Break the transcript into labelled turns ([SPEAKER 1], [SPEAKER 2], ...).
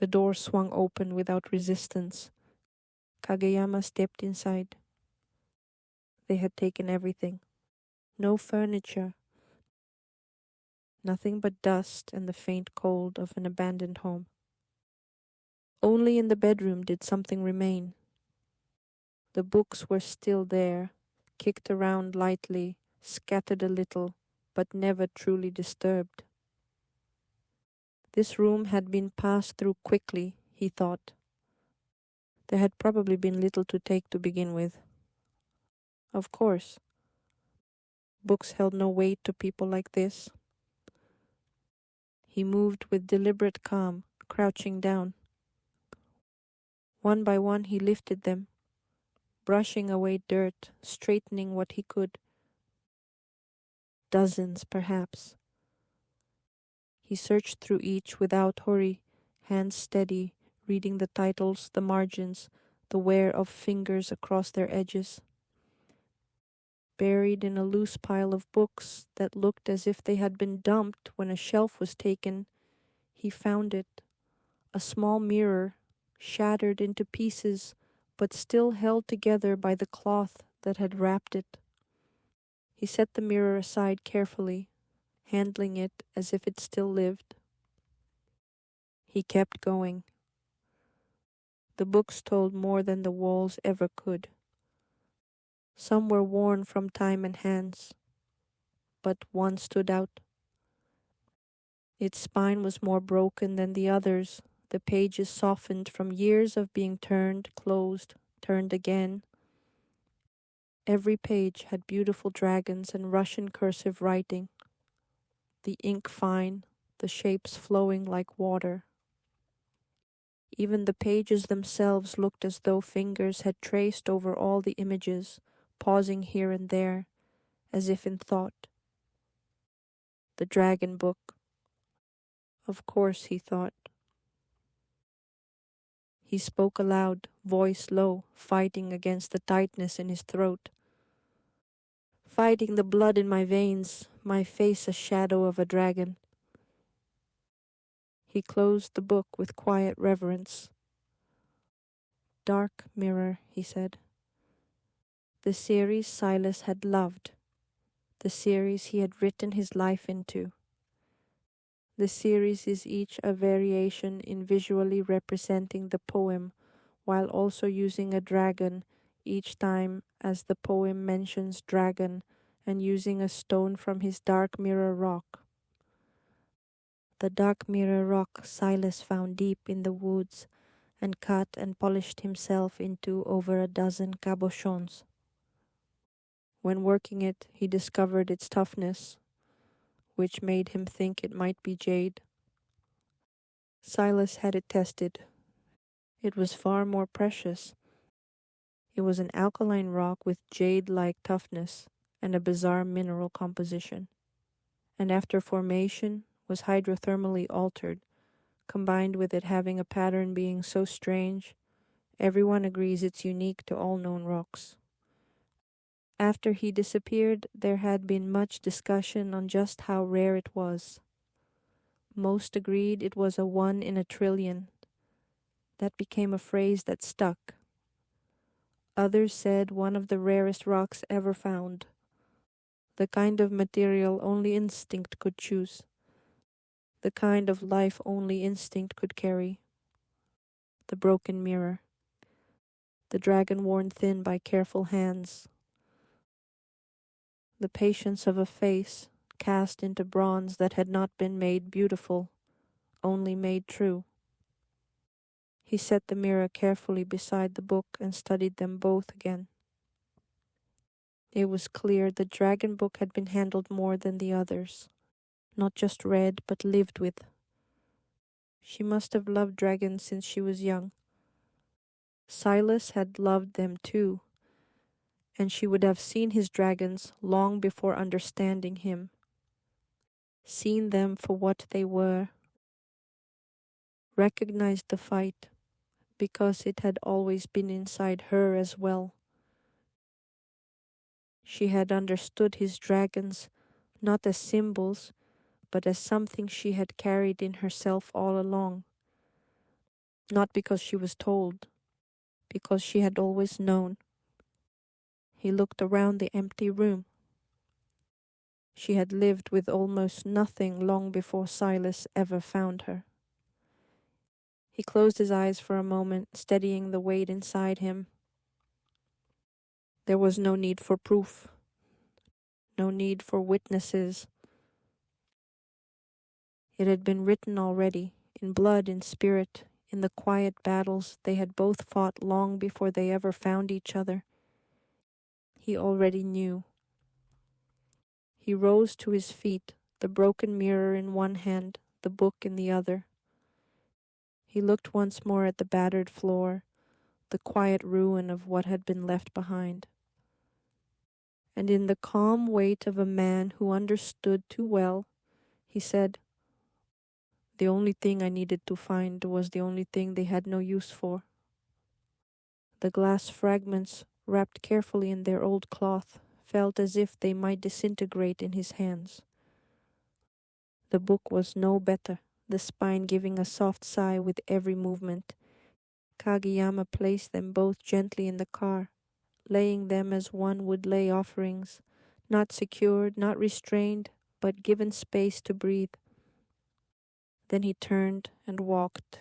[SPEAKER 1] The door swung open without resistance. Kageyama stepped inside. They had taken everything. No furniture. Nothing but dust and the faint cold of an abandoned home. Only in the bedroom did something remain. The books were still there, kicked around lightly, scattered a little, but never truly disturbed. This room had been passed through quickly, he thought. There had probably been little to take to begin with. Of course. Books held no weight to people like this. He moved with deliberate calm, crouching down. One by one he lifted them, brushing away dirt, straightening what he could. Dozens, perhaps. He searched through each without hurry, hands steady, reading the titles, the margins, the wear of fingers across their edges. Buried in a loose pile of books that looked as if they had been dumped when a shelf was taken, he found it, a small mirror, shattered into pieces, but still held together by the cloth that had wrapped it. He set the mirror aside carefully, handling it as if it still lived. He kept going. The books told more than the walls ever could. Some were worn from time and hands, but one stood out. Its spine was more broken than the others, the pages softened from years of being turned, closed, turned again. Every page had beautiful dragons and Russian cursive writing, the ink fine, the shapes flowing like water. Even the pages themselves looked as though fingers had traced over all the images, pausing here and there, as if in thought. The dragon book. Of course, he thought. He spoke aloud, voice low, fighting against the tightness in his throat. Fighting the blood in my veins, my face a shadow of a dragon. He closed the book with quiet reverence. Dark mirror, he said. The series Silas had loved. The series he had written his life into. The series is each a variation in visually representing the poem, while also using a dragon each time as the poem mentions dragon, and using a stone from his dark mirror rock. The dark mirror rock Silas found deep in the woods and cut and polished himself into over a dozen cabochons. When working it, he discovered its toughness, which made him think it might be jade. Silas had it tested. It was far more precious. It was an alkaline rock with jade-like toughness and a bizarre mineral composition, and after formation was hydrothermally altered, combined with it having a pattern being so strange, everyone agrees it's unique to all known rocks. After he disappeared, there had been much discussion on just how rare it was. Most agreed it was a 1 in a trillion. That became a phrase that stuck. Others said one of the rarest rocks ever found. The kind of material only instinct could choose. The kind of life only instinct could carry. The broken mirror. The dragon worn thin by careful hands. The patience of a face cast into bronze that had not been made beautiful, only made true. He set the mirror carefully beside the book and studied them both again. It was clear the dragon book had been handled more than the others, not just read but lived with. She must have loved dragons since she was young. Silas had loved them too, and she would have seen his dragons long before understanding him, seen them for what they were, recognized the fight, because it had always been inside her as well. She had understood his dragons not as symbols, but as something she had carried in herself all along. Not because she was told, because she had always known. He looked around the empty room. She had lived with almost nothing long before Silas ever found her. He closed his eyes for a moment, steadying the weight inside him. There was no need for proof, no need for witnesses. It had been written already, in blood and spirit, in the quiet battles they had both fought long before they ever found each other. He already knew. He rose to his feet, the broken mirror in one hand, the book in the other. He looked once more at the battered floor, the quiet ruin of what had been left behind. And in the calm weight of a man who understood too well, he said, "The only thing I needed to find was the only thing they had no use for." The glass fragments, wrapped carefully in their old cloth, felt as if they might disintegrate in his hands. The book was no better, the spine giving a soft sigh with every movement. Kageyama placed them both gently in the car, laying them as one would lay offerings, not secured, not restrained, but given space to breathe. Then he turned and walked,